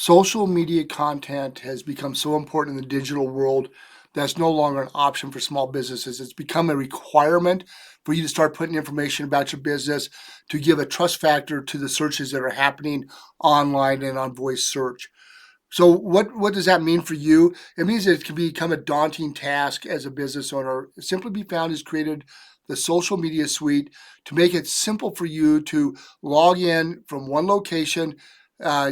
Social media content has become so important in the digital world that's no longer an option for small businesses. It's become a requirement for you to start putting information about your business to give a trust factor to the searches that are happening online and on voice search. So what does that mean for you? It means that it can become a daunting task as a business owner. Simply Be Found has created the social media suite to make it simple for you to log in from one location,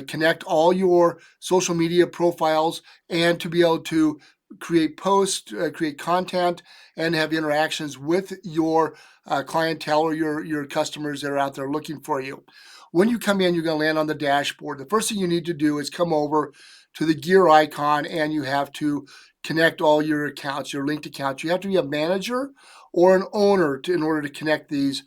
connect all your social media profiles, and to be able to create posts, create content, and have interactions with your clientele or your customers that are out there looking for you. When you come in, you're going to land on the dashboard. The first thing you need to do is come over to the gear icon and you have to connect all your accounts, your linked accounts. You have to be a manager or an owner in order to connect these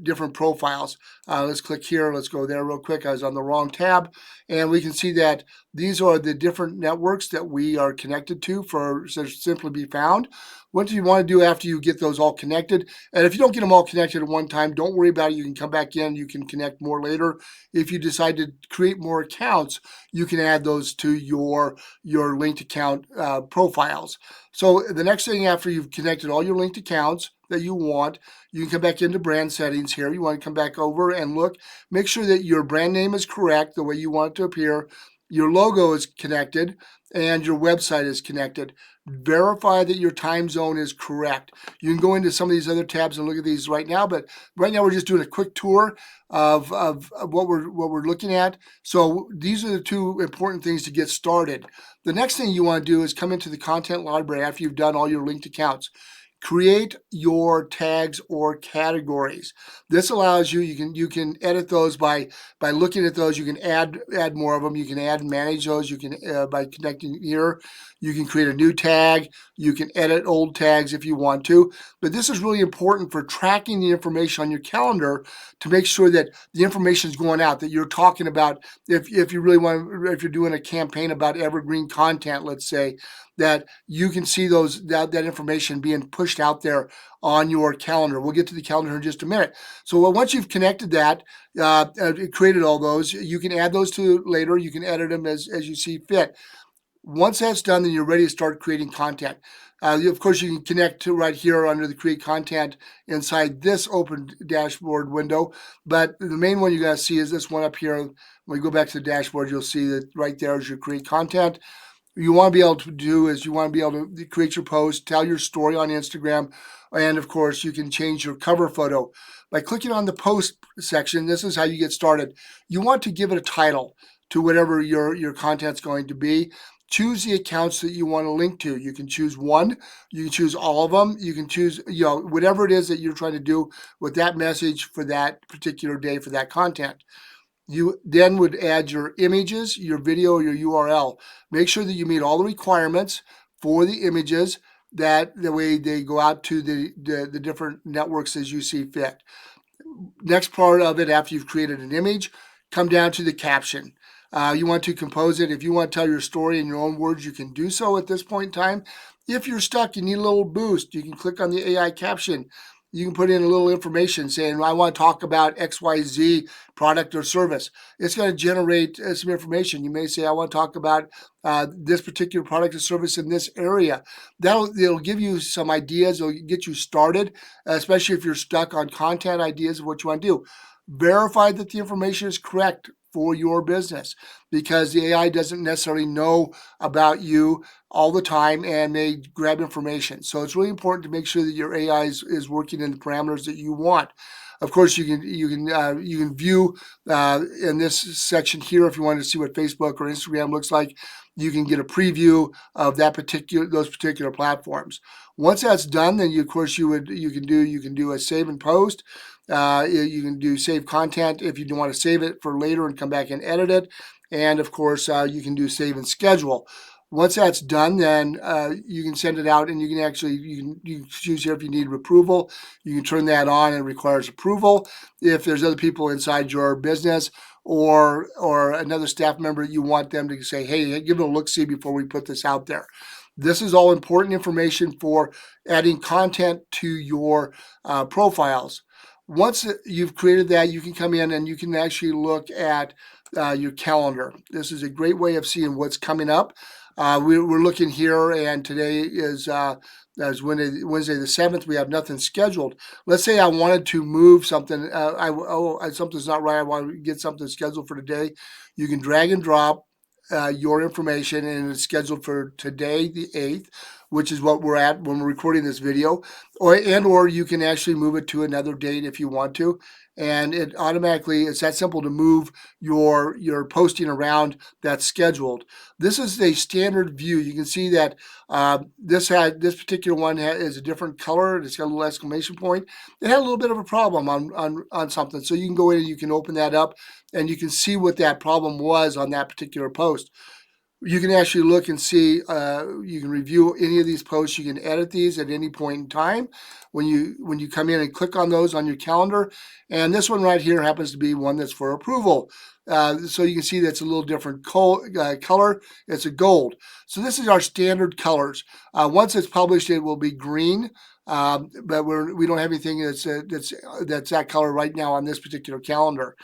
different profiles. Let's click here. Let's go there real quick. I was on the wrong tab. And we can see that these are the different networks that we are connected to for Simply Be Found. What do you want to do after you get those all connected? And if you don't get them all connected at one time, don't worry about it. You can come back in. You can connect more later. If you decide to create more accounts, you can add those to your linked account profiles. So the next thing after you've connected all your linked accounts that you want, you can come back into brand settings here. You want to come back over and look, make sure that your brand name is correct the way you want it to appear. Your logo is connected and your website is connected. Verify that your time zone is correct. You can go into some of these other tabs and look at these right now, but right now we're just doing a quick tour of what we're looking at. So these are the two important things to get started. The next thing you want to do is come into the content library after you've done all your linked accounts. Create your tags or categories. This allows you can edit those by looking at those. You can add more of them. You can add and manage those. You can by connecting here. You can create a new tag. You can edit old tags if you want to. But this is really important for tracking the information on your calendar to make sure that the information is going out, that you're talking about. If you really want, if you're doing a campaign about evergreen content, let's say, that you can see that information being pushed out there on your calendar. We'll get to the calendar in just a minute. So once you've connected that, created all those, you can add those to later. You can edit them as you see fit. Once that's done, then you're ready to start creating content. Of course, you can connect to right here under the create content inside this open dashboard window. But the main one you got to see is this one up here. When you go back to the dashboard, you'll see that right there is your create content. You want to be able to do is you want to be able to create your post, tell your story on Instagram, and of course you can change your cover photo. By clicking on the post section, this is how you get started. You want to give it a title to whatever your content's going to be. Choose the accounts that you want to link to. You can choose one, you can choose all of them, you can choose, whatever it is that you're trying to do with that message for that particular day for that content. You then would add your images, your video, your URL. Make sure that you meet all the requirements for the images, that the way they go out to the different networks as you see fit. Next part of it, after you've created an image, come down to the caption. You want to compose it. If you want to tell your story in your own words, you can do so at this point in time. If you're stuck, you need a little boost, you can click on the AI caption. You can put in a little information saying, I want to talk about XYZ product or service. It's going to generate some information. You may say, I want to talk about this particular product or service in this area. It'll give you some ideas. It'll get you started, especially if you're stuck on content ideas of what you want to do. Verify that the information is correct for your business, because the AI doesn't necessarily know about you all the time and may grab information. So it's really important to make sure that your AI is working in the parameters that you want. Of course, you can view in this section here, if you want to see what Facebook or Instagram looks like, you can get a preview of those particular platforms. Once that's done, then of course you can do a save and post. You can do save content if you want to save it for later and come back and edit it. And of course, you can do save and schedule. Once that's done, then you can send it out, and you can choose here if you need approval. You can turn that on, and it requires approval. If there's other people inside your business or another staff member, you want them to say, hey, give it a look-see before we put this out there. This is all important information for adding content to your profiles. Once you've created that, you can come in and you can actually look at your calendar. This is a great way of seeing what's coming up. We're looking here, and today is Wednesday the 7th. We have nothing scheduled. Let's say I wanted to move something. Something's not right. I want to get something scheduled for today. You can drag and drop your information, and it's scheduled for today, the 8th, which is what we're at when we're recording this video, or you can actually move it to another date if you want to, and it's that simple to move your posting around that's scheduled. This is a standard view. You can see that this particular one is a different color. It's got a little exclamation point. It had a little bit of a problem on something, so you can go in and you can open that up, and you can see what that problem was on that particular post. You can actually look and see, you can review any of these posts. You can edit these at any point in time when you come in and click on those on your calendar. And this one right here happens to be one that's for approval. So you can see that's a little different color. It's a gold. So this is our standard colors. Once it's published, it will be green. But we don't have anything that's that color right now on this particular calendar.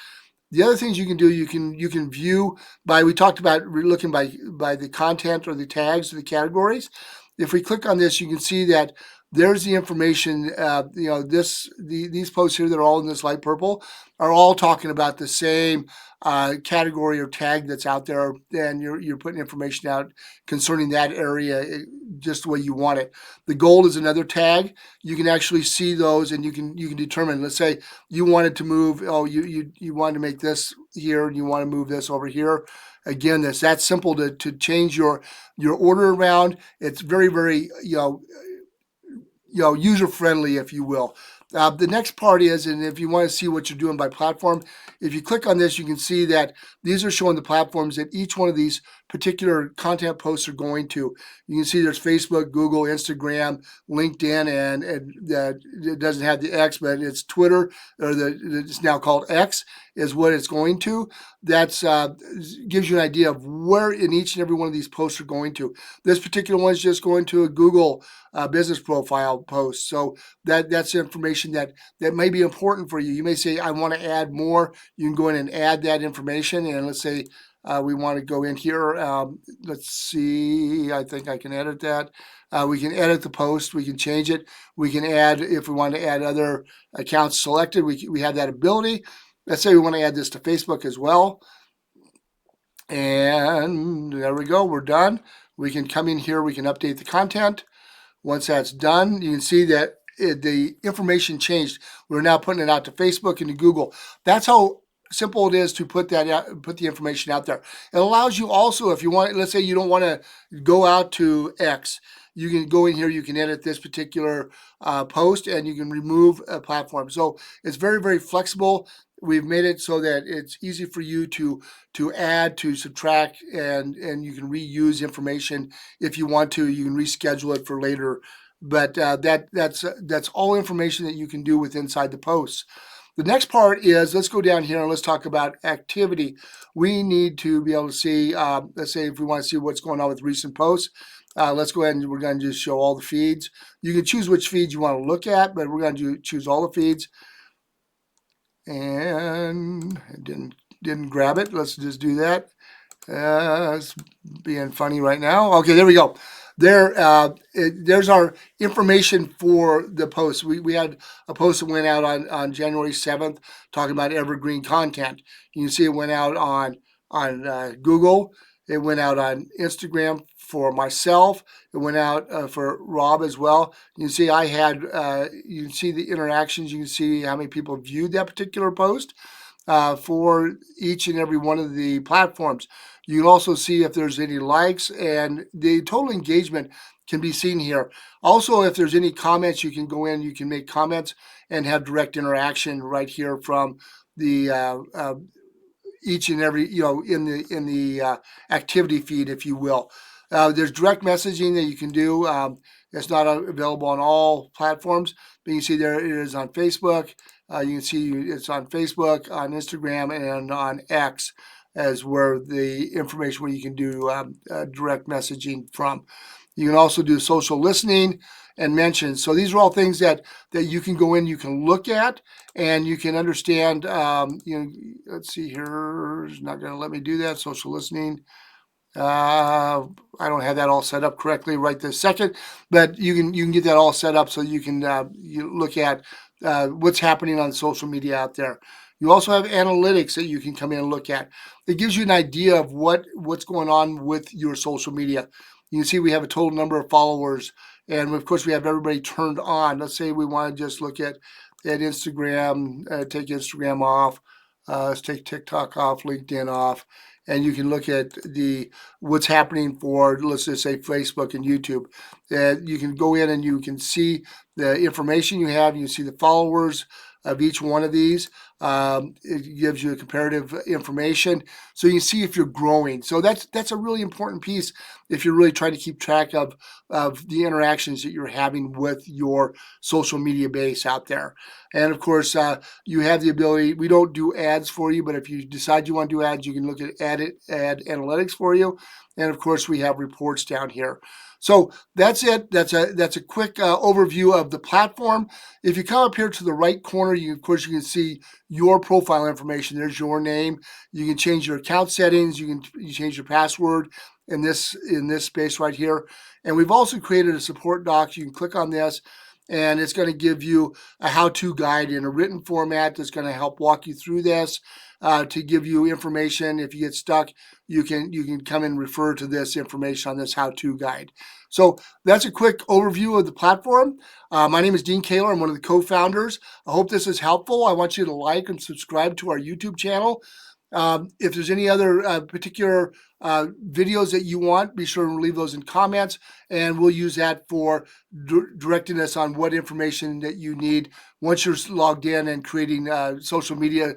The other things you can do, you can view by, we talked about looking by the content or the tags or the categories. If we click on this, you can see that there's the information. These posts here that are all in this light purple are all talking about the same category or tag that's out there, and you're putting information out concerning that area just the way you want it. The gold is another tag. You can actually see those, and you can determine. Let's say you wanted to move. You wanted to make this here, and you want to move this over here. Again, that's that simple to change your order around. It's very, very user friendly, if you will. The next part is, and if you want to see what you're doing by platform, if you click on this, you can see that these are showing the platforms that each one of these particular content posts are going to. You can see there's Facebook, Google, Instagram, LinkedIn, and it doesn't have the X, but it's Twitter, or it's now called X, is what it's going to. That's gives you an idea of where in each and every one of these posts are going to. This particular one is just going to a Google business profile post. So that's information that may be important for you. You may say, I want to add more. You can go in and add that information. And let's say we want to go in here. Let's see, I think I can edit that. We can edit the post. We can change it. We can add, if we want to add other accounts selected, we have that ability. Let's say we want to add this to Facebook as well. And there we go. We're done. We can come in here. We can update the content. Once that's done, you can see that the information changed. We're now putting it out to Facebook and to Google. That's how simple it is to put that out, put the information out there. It allows you also, if you want, let's say you don't want to go out to X, you can go in here, you can edit this particular post, and you can remove a platform. So it's very, very flexible. We've made it so that it's easy for you to add, to subtract, and you can reuse information if you want to. You can reschedule it for later. But that's all information that you can do with inside the posts. The next part is, let's go down here and let's talk about activity. We need to be able to see, let's say if we want to see what's going on with recent posts, let's go ahead and we're going to just show all the feeds. You can choose which feeds you want to look at, but we're going to choose all the feeds. And it didn't grab it. Let's just do that. It's being funny right now. Okay, there we go. There's our information for the post. We had a post that went out on January 7th talking about evergreen content. You can see it went out on Google. It went out on Instagram for myself. It went out for Rob as well. You can see I had, you can see the interactions. You can see how many people viewed that particular post for each and every one of the platforms. You can also see if there's any likes, and the total engagement can be seen here. Also, if there's any comments, you can go in, you can make comments and have direct interaction right here from the each and every, in the activity feed, if you will. There's direct messaging that you can do. It's not available on all platforms, but you can see there it is on Facebook. You can see it's on Facebook, on Instagram, and on X. as where the information where you can do direct messaging from. You can also do social listening and mentions. So these are all things that you can go in, you can look at, and you can understand. Let's see here. It's not going to let me do that. Social listening. I don't have that all set up correctly right this second, but you can get that all set up so you can you look at what's happening on social media out there. You also have analytics that you can come in and look at. It gives you an idea of what's going on with your social media. You can see we have a total number of followers, and of course we have everybody turned on. Let's say we want to just look at Instagram, take Instagram off. Let's take TikTok off, LinkedIn off, and you can look at the what's happening for, let's just say, Facebook and YouTube. You can go in and you can see the information you have. You can see the followers of each one of these. It gives you a comparative information, so you can see if you're growing. So that's a really important piece if you're really trying to keep track of the interactions that you're having with your social media base out there. And of course, you have the ability. We don't do ads for you, but if you decide you want to do ads, you can look at ad analytics for you. And of course, we have reports down here. So that's it. That's a quick overview of the platform. If you come up here to the right corner, of course you can see your profile information. There's your name. You can change your account settings. You change your password in this space right here. And we've also created a support doc. You can click on this, and it's going to give you a how-to guide in a written format that's going to help walk you through this to give you information. If you get stuck, you can come and refer to this information on this how-to guide. So that's a quick overview of the platform. My name is Dean Kaler. I'm one of the co-founders. I hope this is helpful. I want you to like and subscribe to our YouTube channel. If there's any other particular videos that you want, be sure to leave those in comments, and we'll use that for directing us on what information that you need once you're logged in and creating social media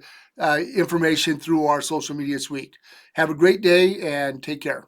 information through our social media suite. Have a great day and take care.